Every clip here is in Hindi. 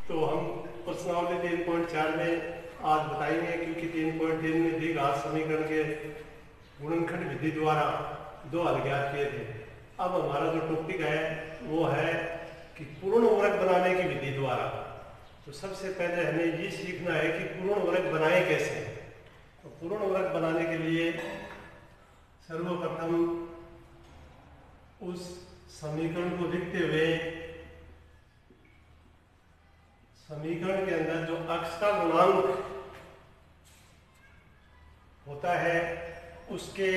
तो हम प्रश्नावली 3.4 में आज बताएंगे, क्योंकि 3.3 में दी घात समीकरण के गुणनखंड विधि द्वारा दो हल ज्ञात किए थे। अब हमारा जो टॉपिक है वो है कि पूर्ण वर्ग बनाने की विधि द्वारा। तो सबसे पहले हमें ये सीखना है कि पूर्ण वर्ग बनाए कैसे। तो पूर्ण वर्ग बनाने के लिए सर्वप्रथम उस समीकरण को लिखते हुए समीकरण के अंदर जो अक्ष का गुणांक होता है उसके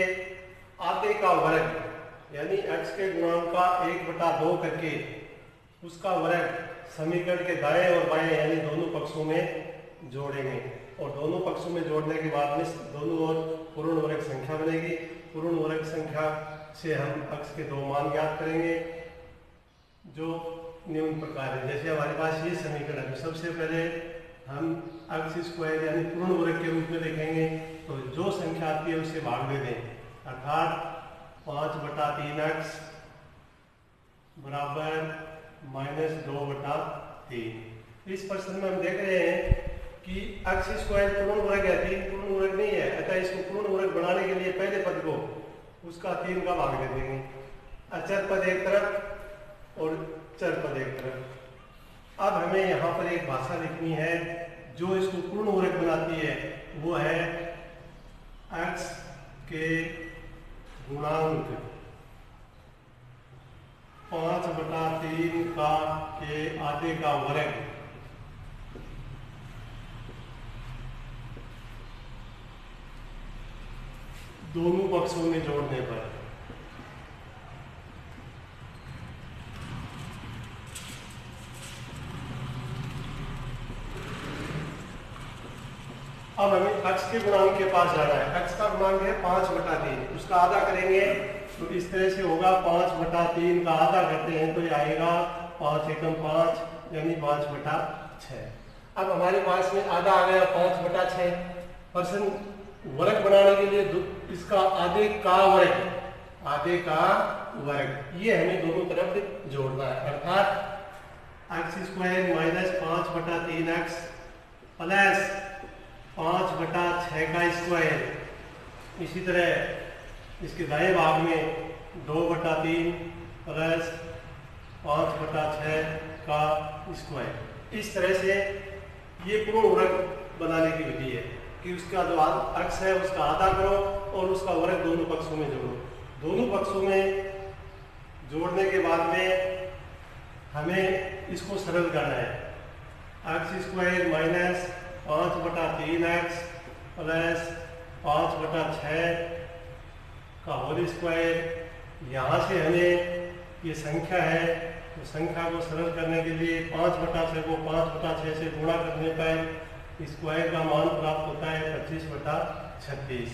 आधे का वर्ग, यानी अक्ष के गुणांक का 1/2 करके उसका वर्ग समीकरण के दाएं और बाएं यानी दोनों पक्षों में जोड़ेंगे। और दोनों पक्षों में जोड़ने के बाद में दोनों ओर पूर्ण वर्ग संख्या बनेगी। पूर्ण वर्ग संख्या से हम अक्ष के दो मान ज्ञात करेंगे जो निम्न प्रकार है। जैसे हमारे पास ये समीकरण है, सबसे पहले हम अक्ष स्क्वायर यानी पूर्ण वर्ग के रूप में लिखेंगे। तो जो संख्या आती है उसे भाग दे दें, अर्थात 5/3 बराबर -2/3। इस प्रश्न में हम देख रहे हैं कि अक्ष स्क्वायर पूर्ण वर्ग है, 3 पूर्ण वर्ग नहीं है, अतः इसको पूर्ण वर्ग बनाने के लिए पहले पद को उसका 3 का भाग दे देंगे। अचर पद एक तरफ और चर पद एक तरफ। अब हमें यहाँ पर एक भाषा लिखनी है जो इसको पूर्ण वर्ग बनाती है, वो है अक्ष के गुणांक 5/3 का के आधे का वर्ग दोनों पक्षों में जोड़ने पर। अब हमें अक्ष के गुणांक के पास जाना है। अक्ष का गुणांक है 5/3, उसका आधा करेंगे तो इस तरह से होगा। 5/3 का आधा करते हैं तो ये आएगा 5 एकम 5 यानी 5/6। अब हमारे पास में आधा आ गया 5/6। प्रश्न वर्ग बनाने के लिए इसका आधे का वर्ग ये हमें दोनों तरफ जोड़ना है, अर्थात अक्ष स्क्वायर -5/3 प्लस 5/6 का स्क्वायर। इसी तरह इसके दाएं भाग में 2/3 प्लस 5/6 का स्क्वायर। इस तरह से ये पूर्ण वर्ग बनाने की विधि है कि उसका जो अक्ष है उसका आधा करो और उसका वर्ग दोनों पक्षों में जोड़ो। दोनों पक्षों में जोड़ने के बाद में हमें इसको सरल करना है। अक्ष स्क्वायर -5/3 प्लस 5/6 का होल स्क्वायर। यहाँ से हमें ये संख्या है तो संख्या को सरल करने के लिए 5/6 को 5/6 से गुणा करने पर स्क्वायर का मान प्राप्त होता है 25/36।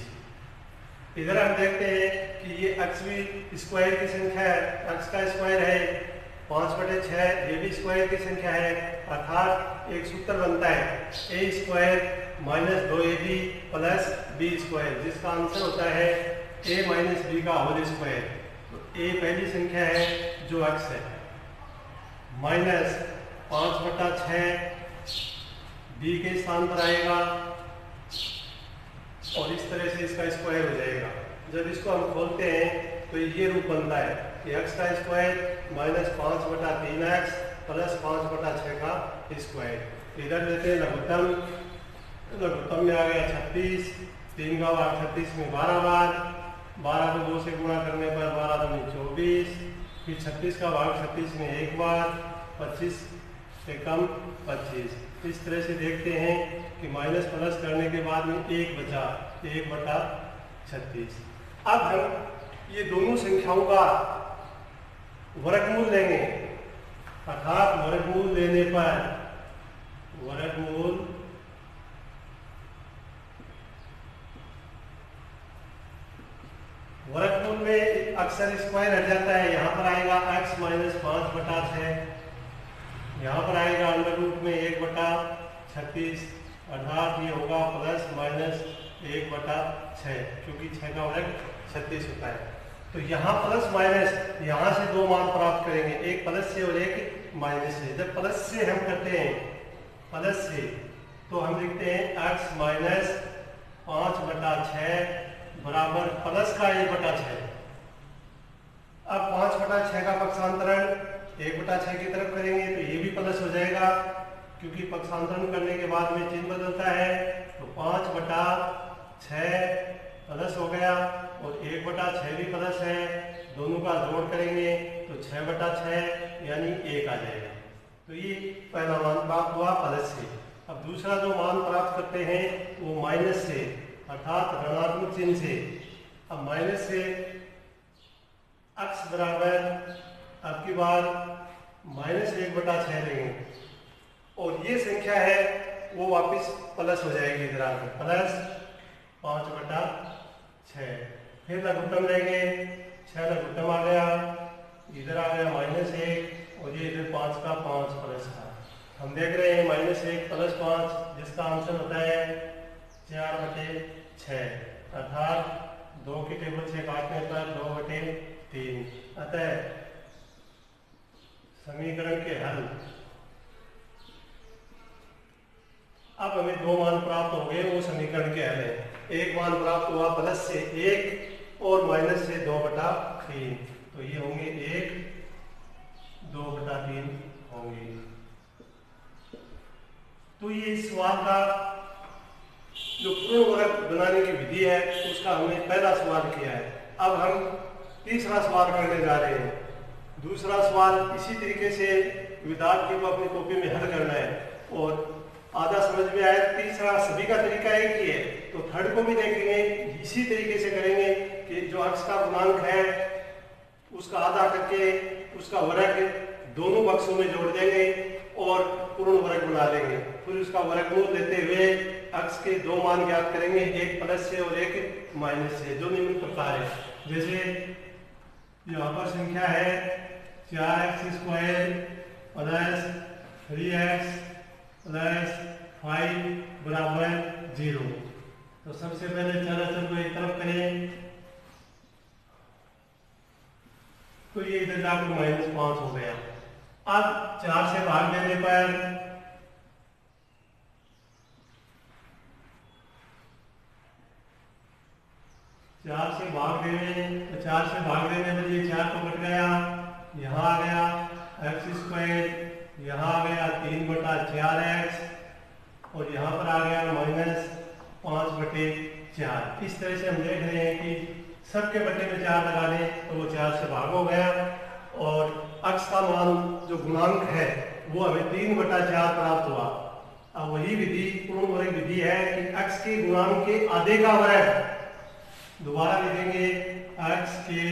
इधर हम देखते हैं कि ये अक्ष भी स्क्वायर की संख्या है, अक्ष का स्क्वायर है 5/6, ये भी स्क्वायर की संख्या है, अर्थात एक सूत्र बनता है a square -2ab plus b square, जिसका आंसर होता है a माइनस b का होल स्क्वायर। तो a पहली संख्या है जो अक्ष है, -5/6 b के स्थान पर आएगा और इस तरह से इसका स्क्वायर हो जाएगा। जब इसको हम खोलते हैं तो ये रूप बनता है कि x का स्क्वायर -5/3 प्लस 5/6 का स्क्वायर। इधर लेते हैं लघुत्तम में आ गया 36, 3 का भाग 36 में 12 बार, 12 को 2 से गुणा करने पर 12 दूनी 24, फिर 36 का भाग 36 में 1 बार, 25 से कम 25। इस तरह से देखते हैं कि माइनस प्लस करने के बाद में 1 बचा, 1/36। अब हम ये दोनों संख्याओं का वर्गमूल लेंगे, अर्थात वर्गमूल लेने पर वर्गमूल में अक्सर स्क्वायर हट जाता है। यहाँ पर आएगा x -5/6, यहाँ पर आएगा अंडर रूट में 1/36, अर्थात ये होगा प्लस माइनस 1/6, क्योंकि 6 का वर्ग 36 होता है। तो यहाँ प्लस माइनस, यहाँ से दो मान प्राप्त करेंगे, एक प्लस से और एक माइनस से। जब प्लस से हम करते हैं प्लस से, तो हम लिखते हैं x माइनस 5/6 बराबर प्लस का 1/6। अब 5/6 का पक्षांतरण 1/6 की तरफ करेंगे तो ये भी प्लस हो जाएगा, क्योंकि पक्षांतरण करने के बाद में चिन्ह बदलता है। तो 5/6 प्लस हो गया और 1/6 भी प्लस है, दोनों का जोड़ करेंगे तो 6/6 यानी 1 आ जाएगा। तो ये पहला मान प्राप्त हुआ प्लस से। अब दूसरा जो मान प्राप्त करते हैं वो माइनस से, अर्थात ऋणात्मक चिन्ह से। अब माइनस से x बराबर अब की बार -1/6 लेंगे और ये संख्या है वो वापस प्लस हो जाएगी, इधर आकर प्लस 5/6। फिर लघुत्तम लेंगे, 6 लघुत्तम आ गया, इधर आ गया -1 और ये इधर 5 का 5 प्लस का। हम देख रहे हैं -1 प्लस 5 जिसका आंसर होता है 4/6, अर्थात 2 के टेबल से काटने पर 2/3। अतः समीकरण के हल। अब हमें 2 मान प्राप्त हो गए, वो समीकरण के हल है। एक मान प्राप्त हुआ प्लस से 1 और माइनस से 2/3, तो ये होंगे 1 2/3 होंगे। तो ये इस सवाल का जो पूर्ण वर्ग बनाने की विधि है उसका हमने पहला सवाल किया है। अब हम तीसरा सवाल करने जा रहे हैं। दूसरा सवाल इसी तरीके से विद्यार्थी को अपनी कॉपी में हल करना है और आधा समझ में आया। तीसरा सभी का तरीका एक ही है, तो थर्ड को भी देखेंगे, इसी तरीके से करेंगे कि जो x का गुणांक है उसका आधा करके उसका वर्ग दोनों पक्षों में जोड़ देंगे और पूर्ण वर्ग बना लेंगे। फिर उसका वर्गमूल लेते हुए x के 2 मान ज्ञात करेंगे, एक प्लस से और एक माइनस से, जो निम्न प्रकार है। जैसे यहाँ पर संख्या है 4x² प्लस 3x प्लस 5 बराबर 0। तो सबसे पहले चराचर को एक तरफ करें तो ये इधर जाकर -5 हो गया। अब 4 से भाग देने पर 4 से भाग देने पर ये 4 तो कट गया, यहाँ आ गया x², यहाँ आ गया 3/4x और यहाँ पर आ गया -5/4। इस तरह से हम देख रहे हैं कि सबके बटे में 4 लगा दें तो वो 4 से भाग हो गया और x का मान जो गुणांक है वो हमें 3/4 प्राप्त हुआ। अब वही विधि पूर्ण वर्ग विधि है कि x के गुणांक के आधे का वर्ग, दोबारा लिखेंगे x के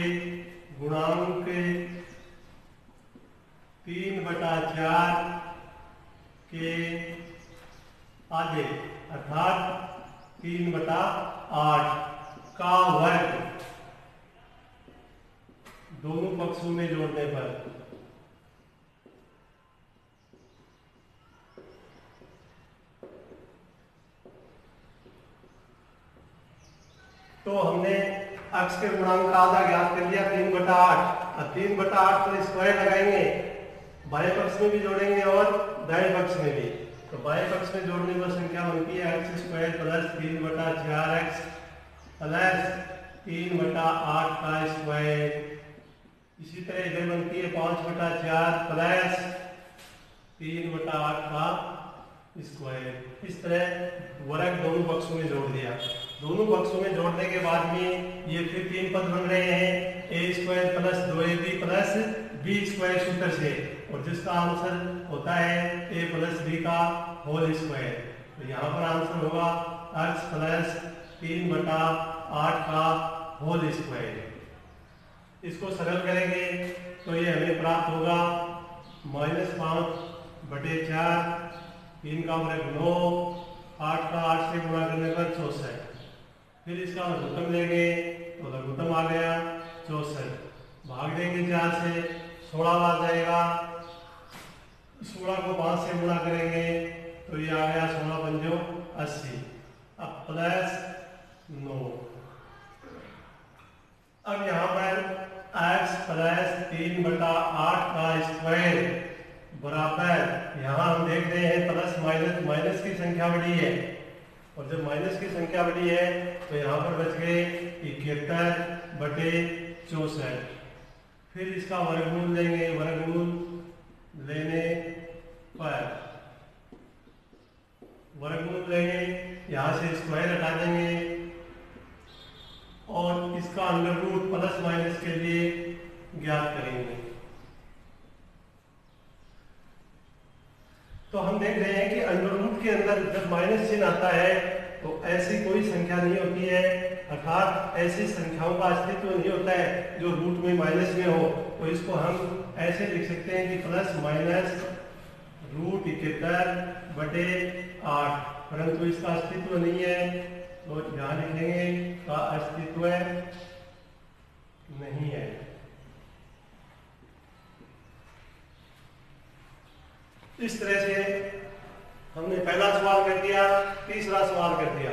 गुणांक 3/4 के आधे अर्थात 3/8 का वर्ग दोनों पक्षों में जोड़ने पर। तो हमने x के गुणांक का आधा ज्ञात कर लिया 3/8। अब 3/8 पर स्क्वायर लगाएंगे, बाएं पक्ष में भी जोड़ेंगे और दाएं पक्ष में भी। तो बाएं पक्ष में जोड़ने पर संख्या बनती है x² प्लस 3/4x प्लस 3/8 का स्क्वायर। इसी तरह इधर बनती है 5/4 प्लस 3/8 का स्क्वायर। इस तरह वर्ग दोनों पक्षों में जोड़ दिया। दोनों पक्षों में जोड़ने के बाद में ये फिर 3 पद बन रहे हैं, a² plus 2ab plus b² सूत्र से, और जिसका आंसर होता है a प्लस b का होल स्क्वायर। तो यहाँ पर आंसर होगा x प्लस 3/8 का होल स्क्वायर। इसको सरल करेंगे तो ये हमें प्राप्त होगा -5/4, 3 का वर्ग 9, 8 का 8 से गुणा करने पर 64। फिर इसका लघुत्तम लेंगे तो लघुत्तम आ गया 64, भाग देंगे 4 से 16 आ जाएगा। 16 को 5 से गुणा करेंगे तो ये आ गया 16 पंजो 80। अब प्लस 9। अब यहाँ पर x प्लस 3/8 का स्क्वायर बराबर, यहाँ हम देख रहे हैं प्लस माइनस, माइनस की संख्या बड़ी है, और जब माइनस की संख्या बड़ी है तो यहाँ पर बच गए 71/64। फिर इसका वर्गमूल लेंगे, वर्गमूल लेने पर वर्गमूल लेंगे, यहाँ से स्क्वायर हटा देंगे और इसका अंडर रूट प्लस माइनस के लिए ज्ञात करेंगे। तो हम देख रहे हैं कि अंडर रूट के अंदर जब माइनस चिन्ह आता है तो ऐसी कोई संख्या नहीं होती है, अर्थात ऐसी संख्याओं का अस्तित्व नहीं होता है जो रूट में माइनस में हो। तो इसको हम ऐसे लिख सकते हैं कि प्लस माइनस रूट 71/8, परंतु इसका अस्तित्व नहीं है, तो यहाँ लिखेंगे का अस्तित्व नहीं है। इस तरह से हमने पहला सवाल कर दिया, तीसरा सवाल कर दिया।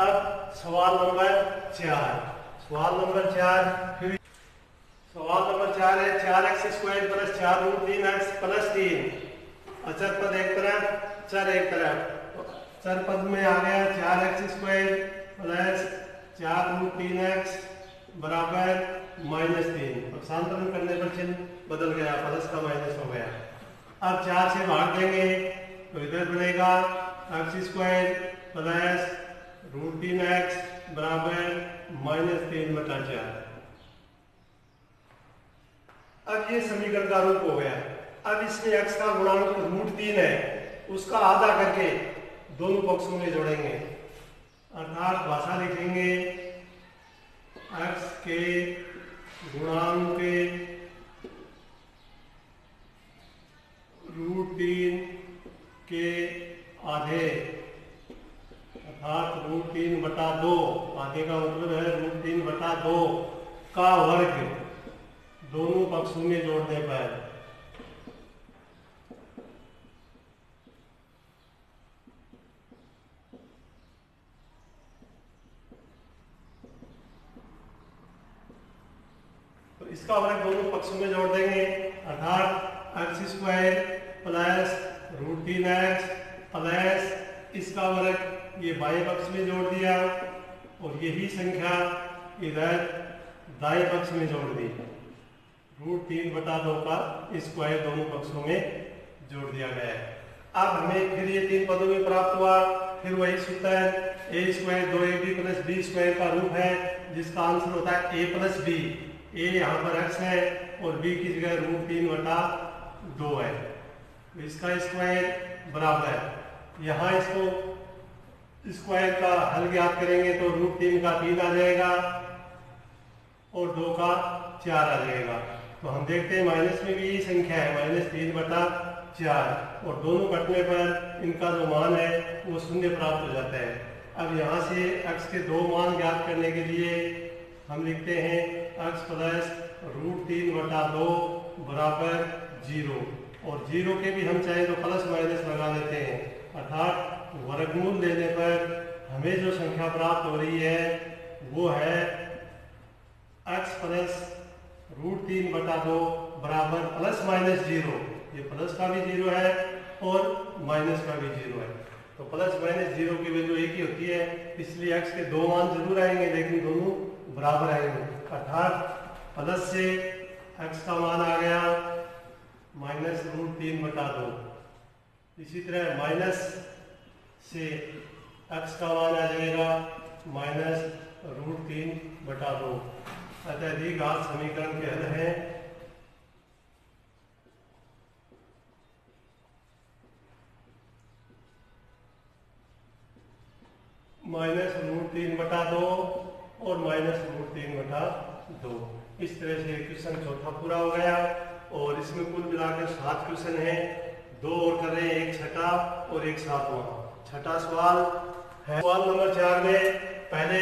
अब सवाल नंबर 4, सवाल नंबर 4 फिर सवाल नंबर 4 है 4x² + 4 √ 3x + 3। अचर पद एक तरफ, चर एक तरफ। चर पद में आ गया 4x² + 4 √ 3x = -3। पक्षांतरण करने पर चिन्ह बदल गया, प्लस का माइनस हो गया। अब 4 से भाग देंगे तो इधर बनेगा x² + √ 3x = -3/4। अब ये समीकरण का रूप हो गया। अब इसमें x का गुणांक √3 है, उसका आधा करके दोनों पक्षों में जोड़ेंगे, अर्थात भाषा लिखेंगे x के गुणांक के √3 के आधे, अर्थात √3/2, आधे का मतलब है √3/2 का वर्ग दोनों पक्षों में जोड़ने पर। तो इसका वर्ग दोनों पक्षों में जोड़ देंगे, अर्थात x² + √3x प्लस इसका वर्ग ये बाएं पक्ष में जोड़ दिया और यही संख्या इधर दाएं पक्ष में जोड़ दी। √3/2 का स्क्वायर दोनों पक्षों में जोड़ दिया गया है। अब हमें फिर ये 3 पदों में प्राप्त हुआ। फिर वही सूत्र a² 2ab + b² का रूप है, जिसका आंसर होता है a + b। a यहाँ पर x है और b की जगह √3/2 है। तो इसका स्क्वायर बराबर, यहाँ इसको स्क्वायर का हल ज्ञात करेंगे तो √3 का 3 आ जाएगा और 2 का 4 आ जाएगा। तो हम देखते हैं माइनस में भी यही संख्या है -3/4 और दोनों कटने पर इनका जो मान है वो 0 प्राप्त हो जाता है। अब यहाँ से x के 2 मान ज्ञात करने के लिए हम लिखते हैं x + √3/2 = 0 और 0 के भी हम चाहें तो प्लस माइनस लगा देते हैं, अर्थात वर्गमूल लेने पर हमें जो संख्या प्राप्त हो रही है वो है x + √3/2 ± 0। ये प्लस का भी 0 है और माइनस का भी 0 है, तो प्लस माइनस 0 की वैल्यू एक ही होती है, इसलिए x के 2 मान जरूर आएंगे लेकिन दोनों बराबर आएंगे, अर्थात प्लस से x का मान आ गया -√3/2। इसी तरह माइनस से x का मान आ जाएगा -√3/2। अतः दी घात समीकरण के हल हैं -√3/2 और -√3/2। इस तरह से क्वेश्चन चौथा पूरा हो गया और इसमें कुल मिलाकर 7 क्वेश्चन हैं। 2 और कर रहे हैं, एक छठा और एक 7वां। छठा सवाल है सवाल नंबर 4 में पहले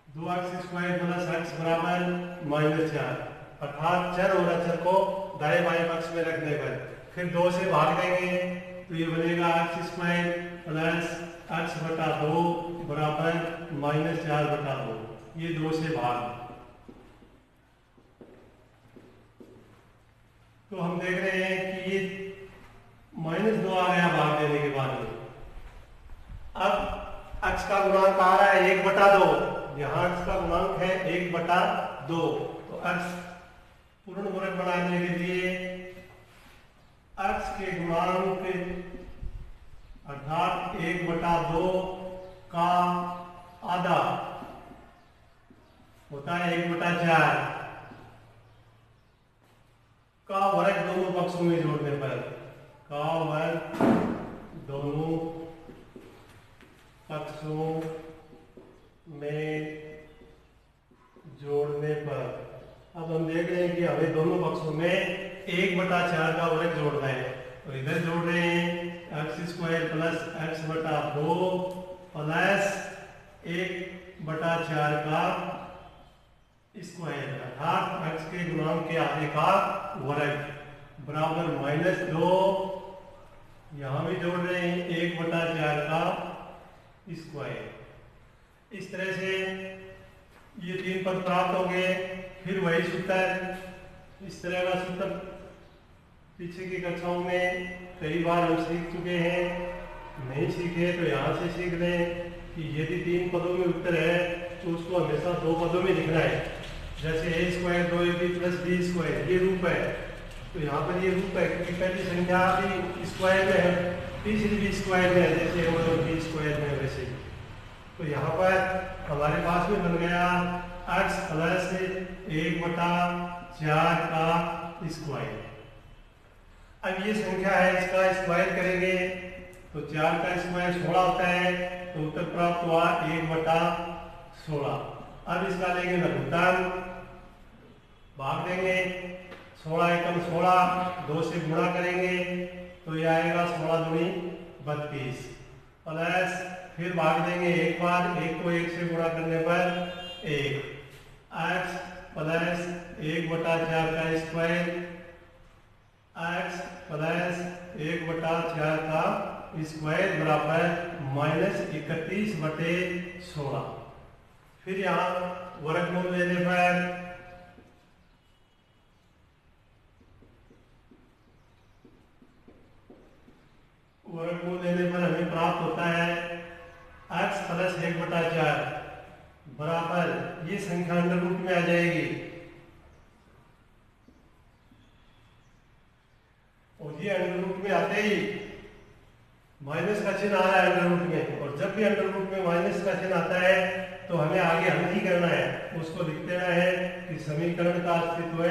2x² + x = -4, अर्थात चर और अचर को दाएं बाएं पक्ष में रखने पर फिर 2 से भाग देंगे तो ये बनेगा x² + x/2 = -4/2। ये 2 से भाग, तो हम देख रहे हैं कि ये -2 आ गया भाग देने के बाद में। अब x का गुणांक आ रहा है 1/2, यहाँ x का गुणांक है 1/2, तो x पूर्ण वर्ग बनाने के लिए x के गुणांक अर्थात 1/2 का आधा होता है 1/4 का वर्ग दोनों पक्षों में जोड़ने पर, का वर्ग दोनों पक्षों में जोड़ने पर। अब हम देख रहे हैं कि हमें दोनों पक्षों में 1/4 का वर्ग जोड़ना है, तो इधर जोड़ रहे हैं x² प्लस x/2 प्लस 1/4 का स्क्वायर अर्थात x के गुणांक के आधे का वर्ग बराबर -2, यहाँ भी जोड़ रहे हैं 1/4 का स्क्वायर। इस तरह से ये 3 पद प्राप्त हो गए। फिर वही सूत्र, इस तरह का सूत्र पीछे की कक्षाओं में कई बार हम सीख चुके हैं, नहीं सीखे तो यहाँ से सीख लें कि यदि 3 पदों में उत्तर है तो उसको हमेशा 2 पदों में लिखना है। जैसे a² 2ab प्लस b² ये रूप है, तो यहाँ पर ये रूप है क्योंकि पहली संख्या भी स्क्वायर में है, तीसरी भी स्क्वायर में है, जैसे b² में वैसे। तो यहाँ पर हमारे पास में बन गया x प्लस 1/4 का स्क्वायर। अब ये संख्या है, इसका स्क्वायर करेंगे तो 4 का स्क्वायर 16 होता है, तो उत्तर प्राप्त हुआ 1/16। अब इसका लेंगे लघुत्तम, भाग देंगे 16 एकम 16, 2 से गुणा करेंगे तो यह आएगा 16 दूनी 32 प्लस फिर भाग देंगे एक बार, 1 को 1 से गुणा करने पर 1 x प्लस 1/4 का स्क्वायर x प्लस 1/4 का स्क्वायर बराबर -31/16। फिर यहाँ वर्गमूल लेने पर हमें प्राप्त होता है x प्लस 1/4 बराबर, ये संख्या अंडर रूट में आ जाएगी और ये अंडर रूट में आते ही माइनस का चिन्ह आ रहा है अंडर रूट में, और जब भी अंडर रूट में माइनस का चिन्ह आता है तो हमें आगे हल नहीं करना है, उसको लिख देना है कि समीकरण का अस्तित्व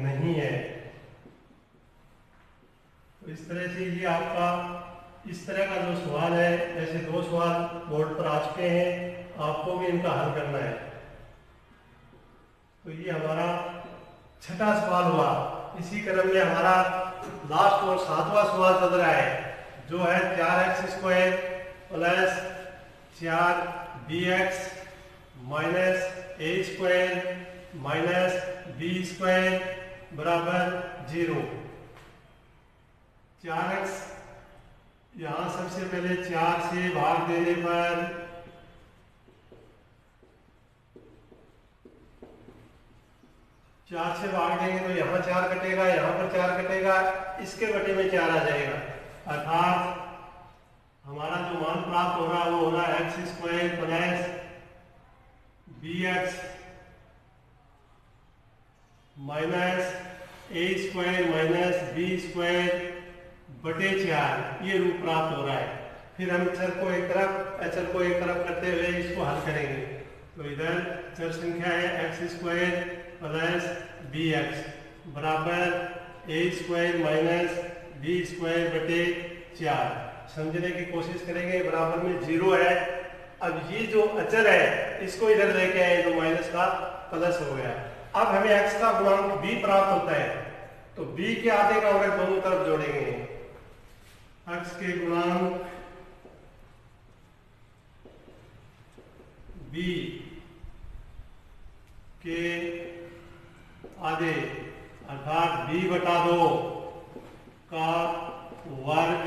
नहीं है। तो इस तरह से ये आपका इस तरह का जो सवाल है, ऐसे 2 सवाल बोर्ड पर आ चुके हैं, आपको भी इनका हल करना है। तो ये हमारा 6ठा सवाल हुआ। इसी क्रम में हमारा लास्ट और 7वां सवाल चल रहा है, जो है 4x² plus 4bx minus a² minus b² बराबर 0। 4x यहाँ सबसे पहले 4 से भाग देने पर भाग देंगे तो यहाँ 4 कटेगा, यहाँ पर 4 कटेगा, इसके बटे में 4 आ जाएगा, अर्थात हमारा जो मान प्राप्त हो रहा है वो हो रहा है x² plus bx minus a² minus b² बटे 4, ये रूप प्राप्त हो रहा है। फिर हम चर को एक तरफ करते हुए इसको हल करेंगे। तो इधर चर संख्या है x² प्लस bx बराबर a² माइनस b² बटे 4। समझने की कोशिश करेंगे, बराबर में 0 है। अब ये जो अचर है इसको इधर लेके आए तो माइनस का प्लस हो गया। अब हमें x का गुणांक b प्राप्त होता है, तो b के आधे का वर्ग दोनों तरफ जोड़ेंगे। x के गुणांक b के आधे अर्थात b/2 का वर्ग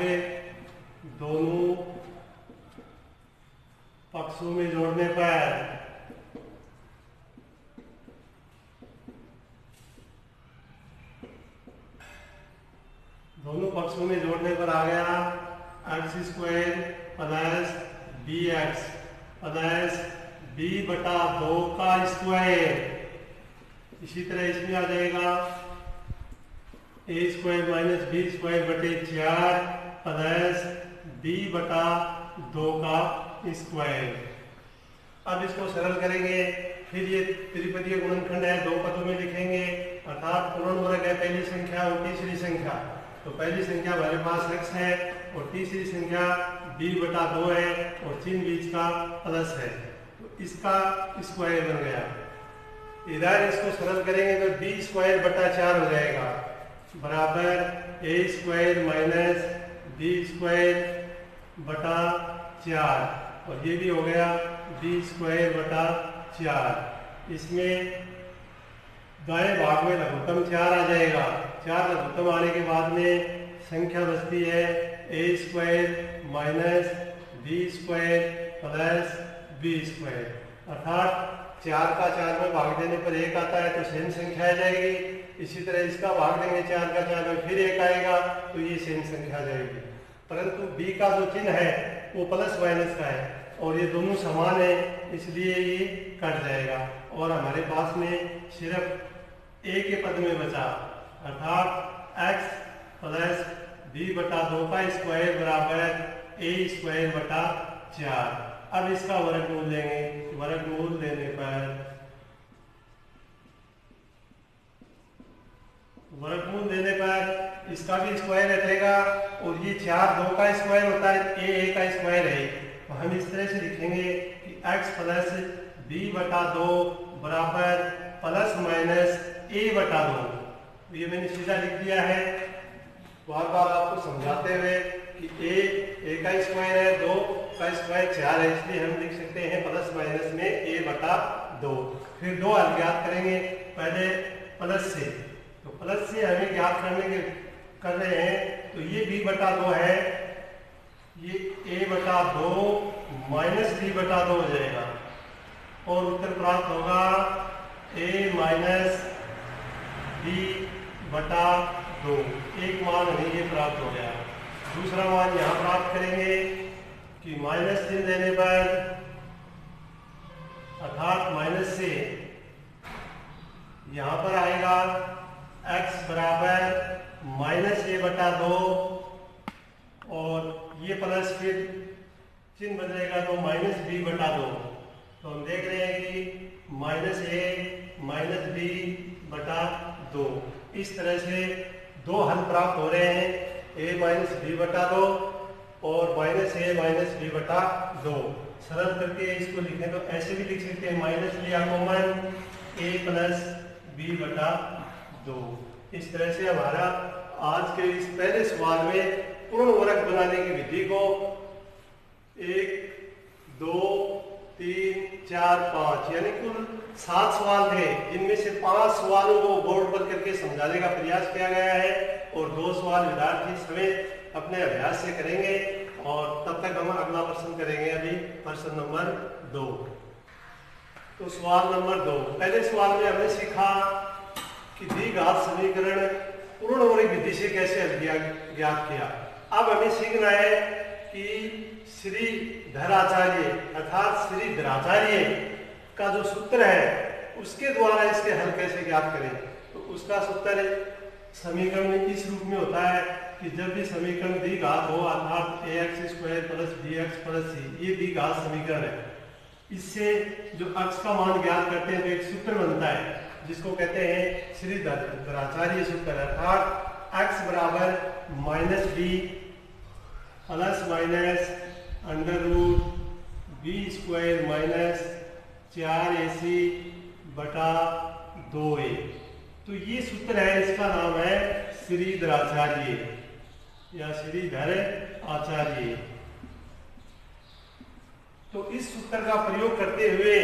दोनों पक्षों में जोड़ने पर दोनों पक्षों में जोड़ने पर आ गया x square plus b x plus b बटा 2 का स्क्वायर। इसी तरह इसमें आ जाएगा a square minus b square बटे 4 प्लस बी बटा 2 का स्क्वायर। अब इसको सरल करेंगे, फिर ये त्रिपदीय गुणनखंड है, दो पदों में लिखेंगे, अर्थात पूर्ण वर्ग है पहली संख्या और तीसरी संख्या। तो पहली संख्या हमारे पास x है और तीसरी संख्या b बटा 2 है और चिन्ह बीच का प्लस है, तो इसका स्क्वायर बन गया। इधर इसको सरल करेंगे तो b स्क्वायर बटा 4 हो जाएगा बराबर a square minus b square बटा 4 और ये भी हो गया b स्क्वायर बटा 4। इसमें दाएं भाग में लघुत्तम 4 आ जाएगा। 4 लघुत्तम आने के बाद में संख्या बचती है a square minus b square plus b square, अर्थात 4 का 4 में भाग देने पर 1 आता है तो सेम संख्या आ जाएगी। इसी तरह इसका भाग देंगे 4 का 4 में फिर 1 आएगा तो ये सेम संख्या आ जाएगी। परंतु b का जो चिन्ह है वो प्लस माइनस का है और ये दोनों समान है, इसलिए ये कट जाएगा और हमारे पास में सिर्फ a के पद में बचा, अर्थात x प्लस b बटा 2 का स्क्वायर बराबर a स्क्वायर बटा 4। अब इसका वर्गमूल लेंगे, वर्गमूल लेने पर इसका भी स्क्वायर हटेगा और ये 4 2 का स्क्वायर होता है, a का स्क्वायर है, तो हम इस तरह से लिखेंगे कि x प्लस b बटा 2 बराबर प्लस माइनस a बटा 2। ये मैंने सीधा लिख दिया है, बार बार आपको समझाते हुए कि a का स्क्वायर है, 2 का स्क्वायर 4 है, इसलिए हम लिख सकते हैं प्लस माइनस में a बटा 2। फिर 2 हल ज्ञात करेंगे, पहले प्लस से, तो प्लस से हमें ज्ञात कर रहे हैं, तो ये b बटा 2 है, ये a बटा 2 माइनस b बटा 2 हो जाएगा और उत्तर प्राप्त होगा a माइनस b बटा 2। एक मान हमें ये प्राप्त हो गया। दूसरा मान यहाँ प्राप्त करेंगे कि माइनस चिन्ह देने पर, अर्थात माइनस से यहाँ पर आएगा x बराबर माइनस a बटा 2 और ये प्लस फिर चिन्ह बदलेगा तो माइनस b बटा 2। तो हम देख रहे हैं कि माइनस a माइनस b बटा 2, इस तरह से 2 हल प्राप्त हो रहे हैं, a माइनस b बटा 2 और माइनस a माइनस b बटा 2। सरल करके इसको लिखें तो ऐसे भी लिख सकते हैं, माइनस लिया कॉमन a प्लस b बटा 2। इस तरह से हमारा आज के इस पहले सवाल में पूर्ण वर्ग बनाने की विधि को 1 2 3 4 5 यानी कुल 7 सवाल थे, जिनमें से 5 सवालों को बोर्ड पर करके समझाने का प्रयास किया गया है और 2 सवाल विद्यार्थी समेत अपने अभ्यास से करेंगे और तब तक हम अगला प्रश्न करेंगे। अभी प्रश्न नंबर 2। तो सवाल नंबर 2, पहले सवाल में हमने सीखा कि द्विघात समीकरण पूर्ण वर्ग विधि से कैसे हल ज्ञात किया। अब हमें सीखना है कि श्रीधराचार्य अर्थात श्रीधराचार्य का जो सूत्र है उसके द्वारा इसके हल कैसे ज्ञात करें। तो उसका सूत्र समीकरण में इस रूप में होता है कि जब भी समीकरण द्विघात हो, अर्थात ax square plus bx plus c, ये द्विघात समीकरण है, इससे जो x का मान ज्ञात करते हैं तो एक सूत्र बनता है जिसको कहते हैं श्रीधराचार्य सूत्र, अर्थात x बराबर minus b plus minus under root b square minus 4ac बटा 2a। तो ये सूत्र है, इसका नाम है श्रीधराचार्य या श्रीधर आचार्य। तो इस सूत्र का प्रयोग करते हुए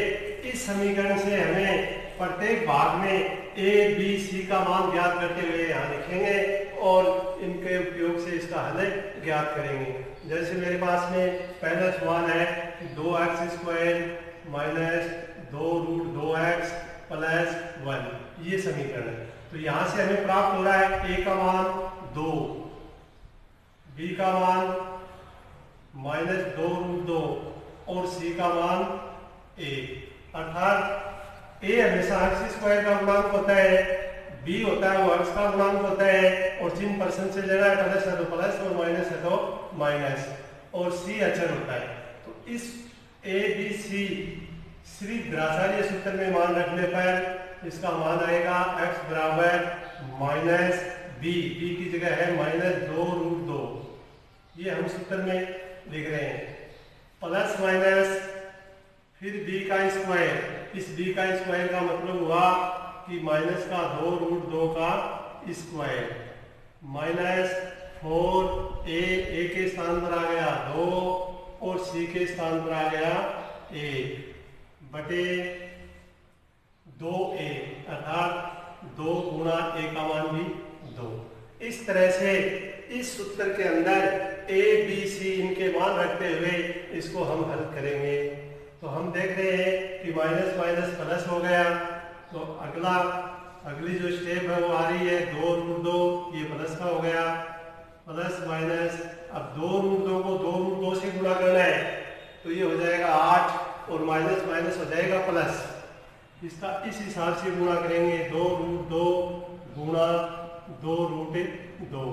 इस समीकरण से हमें प्रत्येक भाग में a b c का मान ज्ञात करते हुए यहाँ लिखेंगे और इनके उपयोग से इसका हल ज्ञात करेंगे। जैसे मेरे पास में पहला सवाल है कि 2x square minus 2 root 2x plus 1, ये समीकरण है। तो यहाँ से हमें प्राप्त हो रहा है a का मान 2 b का मान -2√2 और c का मान 1। अर्थात a हमेशा x स्क्वायर का गुणांक होता है, b होता है वो x का गुणांक होता है, और चिन्ह परसेंट से ले रहा है, प्लस है तो प्लस और माइनस है तो माइनस, और c अचर होता है। तो इस a b c सिर्फ ग्रासार्य सूत्र में मान रखने पर इसका मान आएगा x बराबर माइनस b की जगह है -2√2, ये हम सूत्र में लिख रहे हैं, प्लस माइनस फिर b का स्क्वायर। इस b का स्क्वायर का मतलब हुआ कि माइनस का 2√2 का स्क्वायर, माइनस 4a के स्थान पर आ गया 2 और c के स्थान पर आ गया 1 बटे 2a, अर्थात 2 गुणा a का मान भी 2। इस तरह से इस सूत्र के अंदर a b c इनके मान रखते हुए इसको हम हल करेंगे। तो हम देख रहे हैं कि माइनस माइनस प्लस हो गया, तो अगली जो स्टेप है वो आ रही है 2√2, ये प्लस का हो गया, प्लस माइनस। अब 2√2 को 2√2 से गुणा करना है तो ये हो जाएगा 8 और माइनस माइनस हो जाएगा प्लस। इसका इस हिसाब से गुणा करेंगे, 2√2 गुणा 2√2।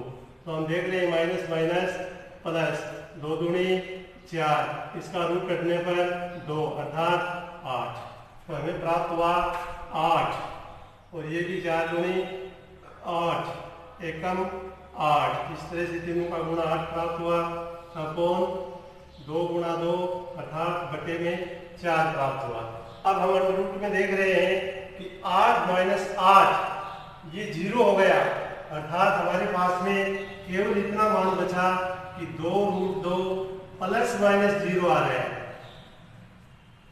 तो हम देख रहे हैं माइनस माइनस प्लस, 2 दूनी 4, इसका रूट कटने पर 2 अर्थात 8। तो हमें प्राप्त हुआ 8, और ये भी 4 दूनी 8, एकम 8। इस तरह से तीनों का गुणा 8 प्राप्त हुआ, अपॉन 2 गुणा 2 अर्थात बटे में 4 प्राप्त हुआ। अब हम रूट में देख रहे हैं कि 8 माइनस 8 ये 0 हो गया, अर्थात हमारे पास में केवल इतना मान बचा कि 2√2 प्लस माइनस 0 आ रहा है।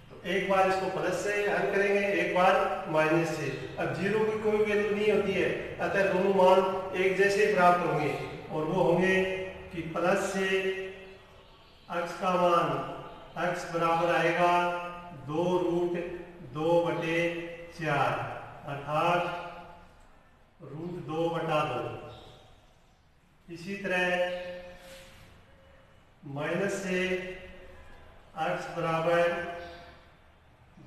तो एक बार इसको प्लस से हल करेंगे, एक बार माइनस से। अब 0 की कोई वैल्यू नहीं होती है, अतः दोनों मान एक जैसे प्राप्त होंगे, और वो होंगे कि प्लस से x का मान x बराबर आएगा 2√2 बटे 4 अर्थात √2/2। इसी तरह माइनस से x बराबर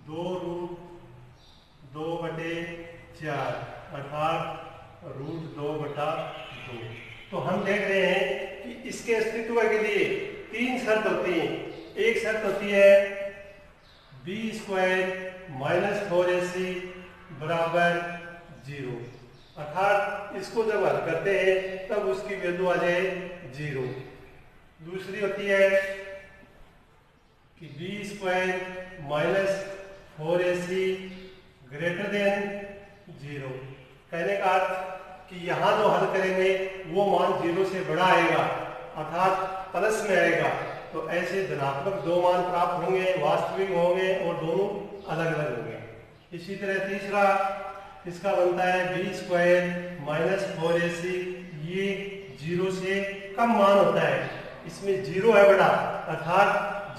2√2 बटे 4 अर्थात √2/2। तो हम देख रहे हैं कि इसके अस्तित्व के लिए 3 शर्त होती हैं। एक शर्त होती है b² माइनस 4ac बराबर 0, अर्थात इसको जब हल करते हैं तब उसकी वैल्यू आ जाए 0। दूसरी होती है कि b² minus 4ac greater than 0, कहने का अर्थ कि यहाँ जो हल करेंगे वो मान 0 से बड़ा आएगा, अर्थात प्लस में आएगा। तो ऐसे धनात्मक 2 मान प्राप्त होंगे, वास्तविक होंगे और दोनों अलग अलग होंगे। इसी तरह तीसरा इसका बनता है b² माइनस 4ac, ये 0 से कम मान होता है, इसमें 0 है बड़ा, अर्थात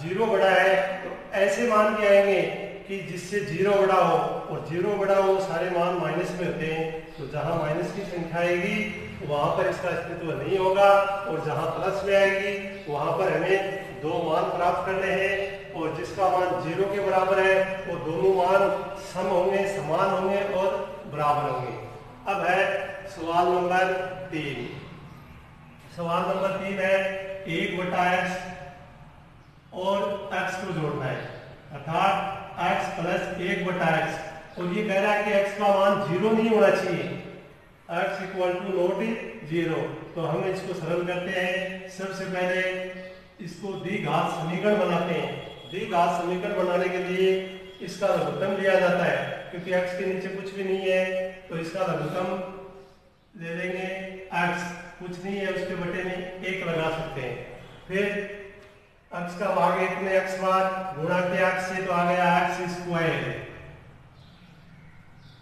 0 बड़ा है। तो ऐसे मान भी आएंगे कि जिससे 0 बड़ा हो, और 0 बड़ा हो सारे मान माइनस में होते हैं। तो जहां माइनस की संख्या आएगी वहां पर इसका अस्तित्व नहीं होगा, और जहां प्लस में आएगी वहां पर हमें 2 मान प्राप्त करने हैं, और जिसका मान 0 के बराबर है वो दोनों मान सम होंगे, समान होंगे और बराबर होंगे। अब है सवाल नंबर 3। सवाल नंबर 3 है 1/x और x को जोड़ना है, अर्थात x प्लस 1/x, और ये कह रहा है कि x का मान 0 नहीं होना चाहिए, x इक्वल टू नॉट 0। तो हम इसको सरल करते हैं। सबसे पहले इसको द्विघात समीकरण बनाते हैं। द्विघात समीकरण बनाने के लिए इसका लघुत्तम लिया जाता है, क्योंकि x के नीचे कुछ भी नहीं है, तो इसका लघुत्तम ले लेंगे। x कुछ नहीं है, उसके बटे में 1 लगा सकते हैं। फिर x का भाग 1 में x बार गुणा किया x से, तो आ गया x²।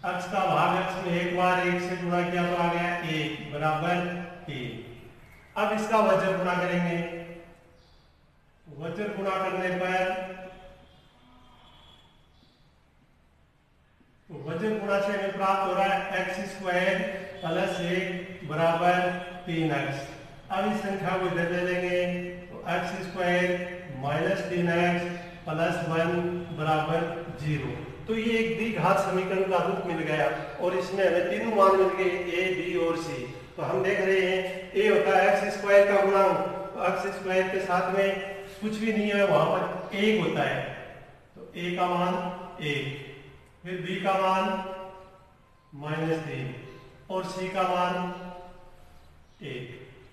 x का भाग x में 1 बार 1 से गुणा किया तो आ गया 1 बराबर 3। अब इसका वज्र गुणा करेंगे। वज्र गुणा करने पर वज्र गुणा से हमें प्राप्त हो रहा है x² प्लस 1 बराबर 3x, अब इस संख्या को इधर ले लेंगे तो x square minus 3x plus 1 बराबर 0। तो ये एक द्विघात समीकरण का रूप मिल गया और इसमें हमें तीनों मान मिल गए a, b और c। तो हम देख रहे हैं a होता है एक्स स्क्वायर का गुणांक, तो एक्स स्क्वायर के साथ में कुछ भी नहीं है, वहां पर 1 होता है, तो a का मान 1, फिर b का मान -3 और c का मान 1।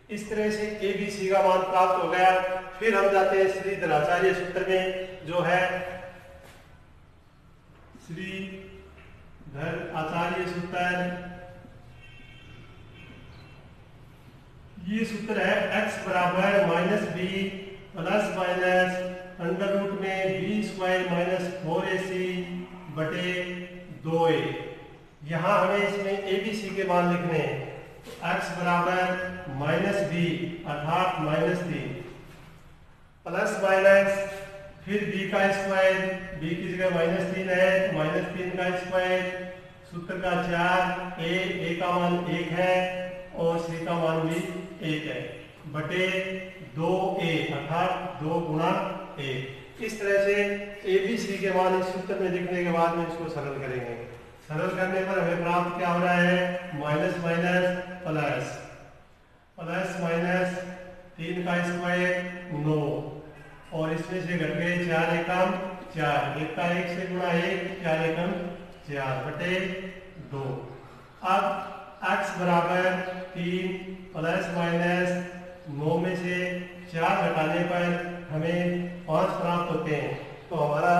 इस तरह से a b c का मान प्राप्त हो गया। फिर हम जाते हैं श्रीधराचार्य सूत्र में, जो है श्रीधर आचार्य सूत्र। ये सूत्र है x बराबर -b plus minus under root में b स्क्वायर माइनस 4ac बटे 2a। यहाँ हमें इसमें a b c के मान लिखने हैं। तो x बराबर -b अर्थात -3 प्लस माइनस फिर b का स्क्वायर, b की जगह -3 है, -3 का स्क्वायर, सूत्र का 4, a का मान 1 है और c का मान भी 1 है, बटे 2a अर्थात 2 गुणा a। इस तरह से a b c के मान इस सूत्र में लिखने के बाद में इसको सरल करेंगे। सरल करने पर हमें प्राप्त क्या हो रहा है, minus minus plus, plus minus 3 का स्क्वायर 9 और इसमें से घट गए 4 एकम 4, 1 का 1 से गुणा 1, 4 एकम 4 बटे 2। अब x बराबर 3 प्लस माइनस 9 में से 4 घटाने पर हमें 5 प्राप्त होते हैं। तो हमारा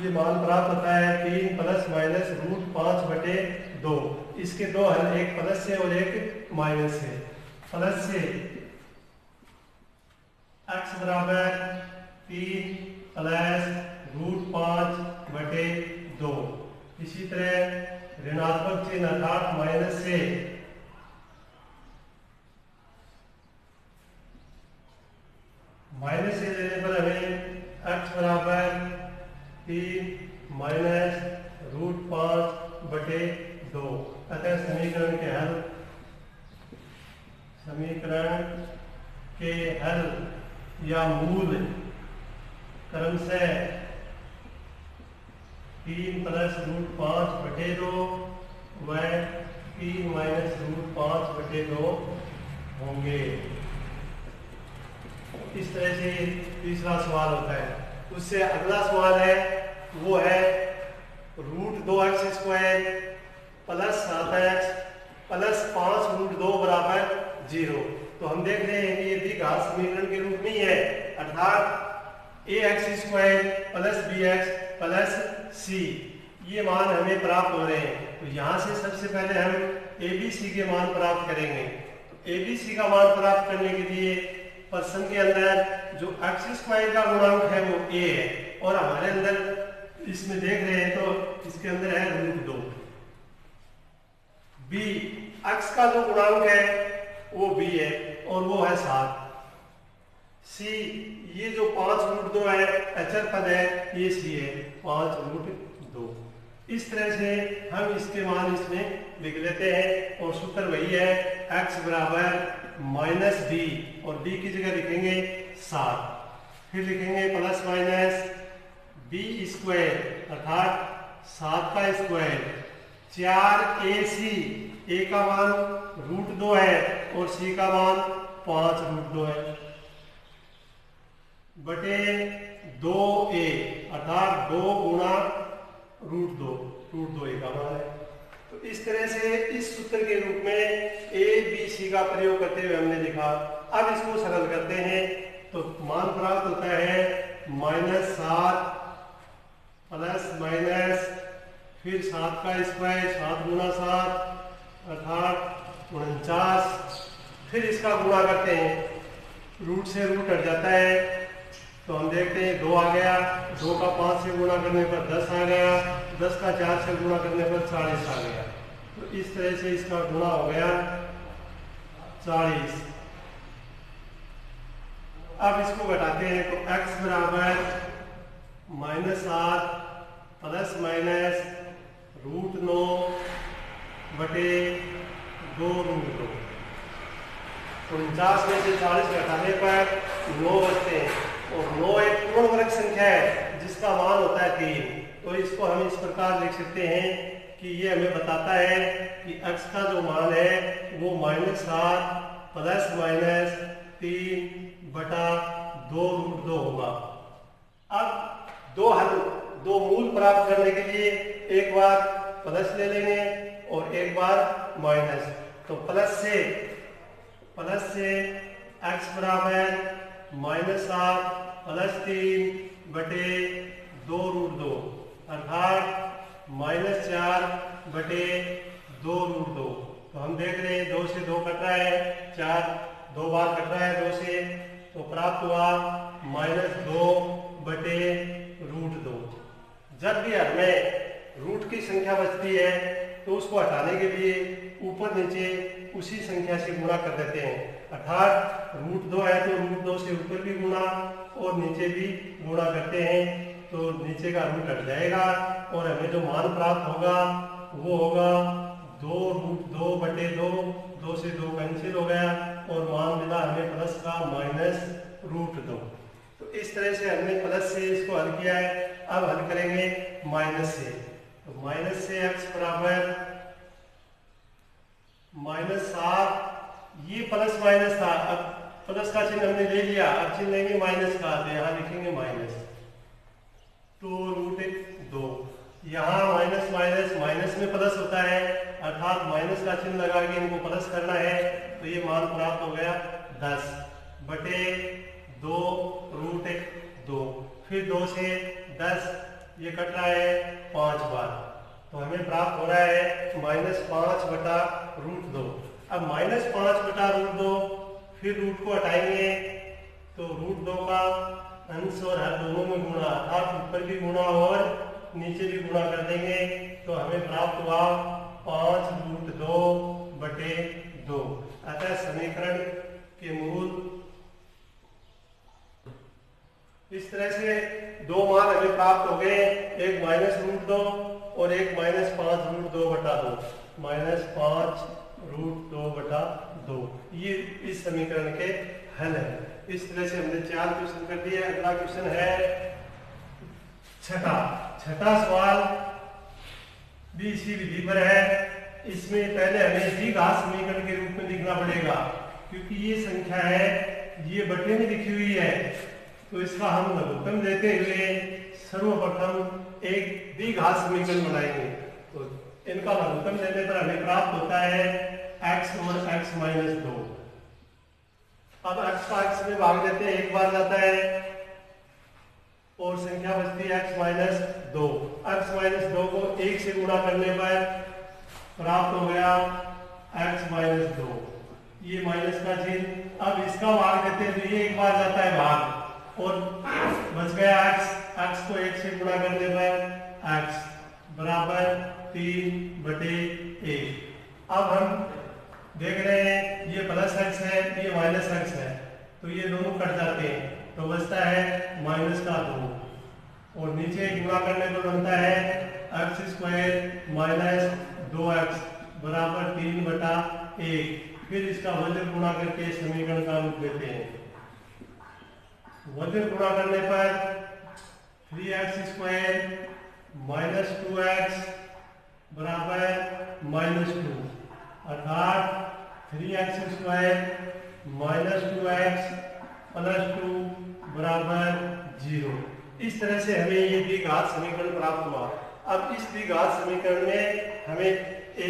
ये मान प्राप्त होता है 3 प्लस माइनस रूट 5 बटे 2। इसके दो हल, एक प्लस से और एक माइनस से। प्लस से x बराबर 3 प्लस रूट 5 बटे 2। इसी तरह ऋणात्मक चिन्ह अर्थात माइनस से लेने पर हमें x बराबर 3 माइनस रूट 5 बटे 2। अतः समीकरण के हल या मूल क्रमशः 3 प्लस रूट 5 बटे 2 व 3 माइनस रूट 5 बटे 2 होंगे। इस तरह से तीसरा सवाल होता है। उससे अगला सवाल है, वो है root 2x square plus 7x plus 5 root 2 बराबर 0। तो हम देख रहे हैं कि ये द्विघात समीकरण के रूप में ही है, अर्थात ax square plus bx plus c ये मान हमें प्राप्त हो रहे हैं। तो यहाँ से सबसे पहले हम abc के मान प्राप्त करेंगे। तो abc का मान प्राप्त करने के लिए प्रश्न के अंदर जो x स्क्वायर का गुणांक है वो a है और हमारे अंदर इसमें देख रहे हैं तो इसके अंदर है रूट 2। b x का जो गुणांक है वो b है और वो है 7। c ये जो 5 रूट 2 है अचर पद है, ये c है 5 रूट 2। इस तरह से हम इसके मान इसमें लिख लेते हैं और सूत्र वही है x बराबर -b और b की जगह लिखेंगे 7, फिर लिखेंगे प्लस माइनस b स्क्वायर अर्थात 7 का स्क्वायर 4ac, a का मान रूट 2 है और c का मान 5 रूट 2 है, बटे 2a अर्थात 2 गुणा रूट 2 a का मान है। तो इस तरह से इस सूत्र के रूप में a b c का प्रयोग करते हुए हमने लिखा। अब इसको सरल करते हैं तो मान प्राप्त होता है -7 प्लस माइनस फिर 7 का स्क्वायर 7 गुणा 7 अर्थात 49। फिर इसका गुणा करते हैं, रूट से रूट हट जाता है तो हम देखते हैं 2 आ गया, 2 का 5 से गुणा करने पर 10 आ गया, 10 का 4 से गुणा करने पर 40 आ गया। तो इस तरह से इसका गुणा हो गया 40। अब इसको घटाते हैं तो x बराबर -7 प्लस माइनस रूट 9 बटे 2 रूट 2। 49 में से 40 घटाने पर 9 बचते हैं और 9 एक पूर्ण वर्ग संख्या है जिसका मान होता है 3। तो इसको हम इस प्रकार लिख सकते हैं कि ये हमें बताता है कि x का जो मान है वो -7 प्लस माइनस 3/2√2 होगा। अब दो मूल प्राप्त करने के लिए एक बार प्लस ले लेंगे और एक बार माइनस। तो प्लस से x बराबर -7 प्लस 3/2√2 अर्थात -4/2√2। तो हम देख रहे हैं 2 से 2 कट रहा है, 4 2 बार कट रहा है 2 से, तो प्राप्त हुआ -2/√2। जब भी हमें रूट की संख्या बचती है तो उसको हटाने के लिए ऊपर नीचे उसी संख्या से गुणा कर देते हैं, अर्थात √2 है तो √2 से ऊपर भी गुणा और नीचे भी गुणा करते हैं, तो नीचे का रूट हट जाएगा और हमें जो मान प्राप्त होगा वो होगा 2√2/2। 2 से 2 कैंसिल हो गया और मान मिला हमें प्लस का -√2। तो इस तरह से हमने प्लस से इसको हल किया है। अब हल करेंगे माइनस से। तो माइनस से x बराबर -7, ये प्लस माइनस था, अब प्लस का चिन्ह हमने ले लिया, अब चिन्ह लेंगे माइनस का, तो यहाँ लिखेंगे माइनस 2√2। यहाँ माइनस माइनस में प्लस होता है, अर्थात माइनस का चिन्ह लगा के इनको प्लस करना है, तो ये मान प्राप्त हो गया 10/2√2। फिर 2 से 10 ये कट रहा है 5 बार, तो हमें प्राप्त हो रहा है -5/√2। अब -5/√2, फिर रूट को हटाएंगे तो √2 का अंश और हर दोनों में गुणा, अर्थात ऊपर भी गुणा और नीचे भी गुणा कर देंगे, तो हमें प्राप्त हुआ 5√2/2। अतः समीकरण के मूल इस तरह से दो मान हमें प्राप्त हो गए, एक -√2 और एक -5√2/2, -5√2/2। ये इस समीकरण के हल है। इस तरह से हमने 4 क्वेश्चन कर दिए। अगला क्वेश्चन है छठा सवाल भी इसी विधि पर है। इसमें पहले हमें द्विघात समीकरण के रूप में लिखना पड़ेगा, क्योंकि ये संख्या है, ये बटे में लिखी हुई है, तो इसका हम लघुत्तम देते हुए सर्वप्रथम एक द्विघात समीकरण बनाएंगे। तो इनका लघुत्तम देने पर हमें प्राप्त होता है x और x - 2। अब x का x में भाग देते हैं, एक बार जाता है और संख्या बचती है x - 2। x - 2 को 1 से गुणा करने पर प्राप्त हो गया x - 2, ये माइनस का चिन्ह। अब इसका भाग देते हैं तो ये एक बार जाता है भाग और बच गया x को 1 से गुणा करने पर x बराबर 3/1। अब हम देख रहे हैं ये प्लस x है, ये माइनस x है, तो ये दोनों कट जाते हैं, तो बचता है -2 और नीचे गुणा करने पर बनता है x² - 2x बराबर 3/1। फिर इसका वजन गुणा करके समीकरण का रूप देते हैं। वजन गुणा करने पर 3x² - 2x बराबर -2, अर्थात 3x² - 2x + 2 बराबर 0। इस तरह से हमें ये द्विघात समीकरण प्राप्त हुआ। अब इस द्विघात समीकरण में हमें a,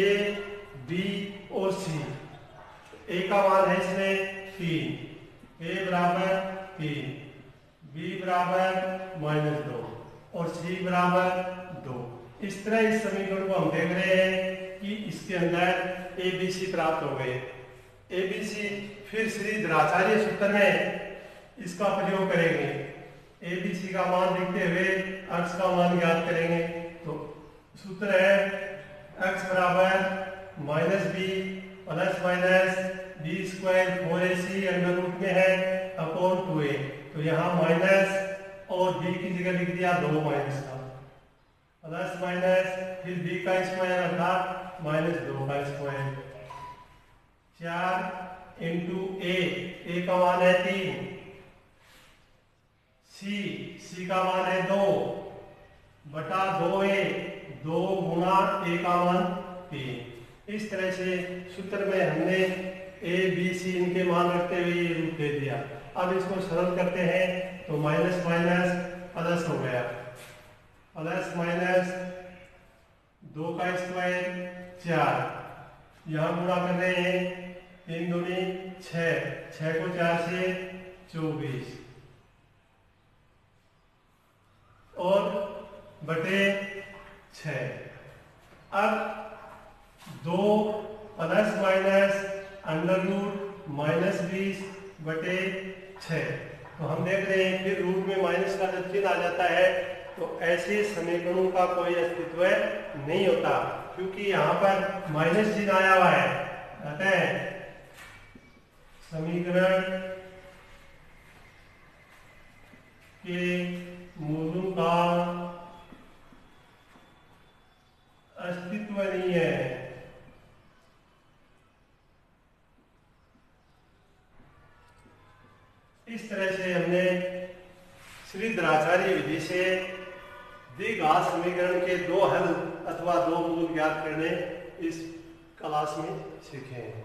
b और c, a का मान है इसमें 3, a बराबर 3, b बराबर -2 और c बराबर 2। इस तरह इस समीकरण को हम देख रहे हैं कि इसके अंदर a b c प्राप्त हो गए। a b c फिर श्री द्विराचार्य सूत्र में इसका प्रयोग करेंगे। a b c का मान लिखते हुए x का मान ज्ञात करेंगे। तो सूत्र है x बराबर -b plus minus b² 4ac under root में है अपॉन 2a। तो यहाँ माइनस और b की जगह लिख दिया 2 माइनस का, प्लस माइनस फिर b का स्क्वायर अर्थात -2 का स्क्वायर, 4 इंटू ए का मान है 3, सी का मान है 2 बटा 2a, 2 गुना ए का मान 3। इस तरह से सूत्र में हमने ए बी सी इनके मान रखते हुए ये रूप दे दिया। अब इसको सरल करते हैं तो माइनस माइनस प्लस हो गया, प्लस माइनस 2 का स्क्वायर 4, यहाँ गुणा कर रहे हैं 3 दूनी 6, 6 को 4 से 24 और बटे 6। अब 2 plus minus under root minus 20 बटे 6। तो हम देख रहे हैं फिर रूट में माइनस का जब चिन्ह आ जाता है तो ऐसे समीकरणों का कोई अस्तित्व नहीं होता, क्योंकि यहाँ पर माइनस चिन्ह आया हुआ है। अतः समीकरण के मूलों का अस्तित्व नहीं है। इस तरह से हमने श्रीधराचार्य विधि से द्विघात समीकरण के 2 हल अथवा 2 मूल ज्ञात करने इस क्लास में सीखे हैं।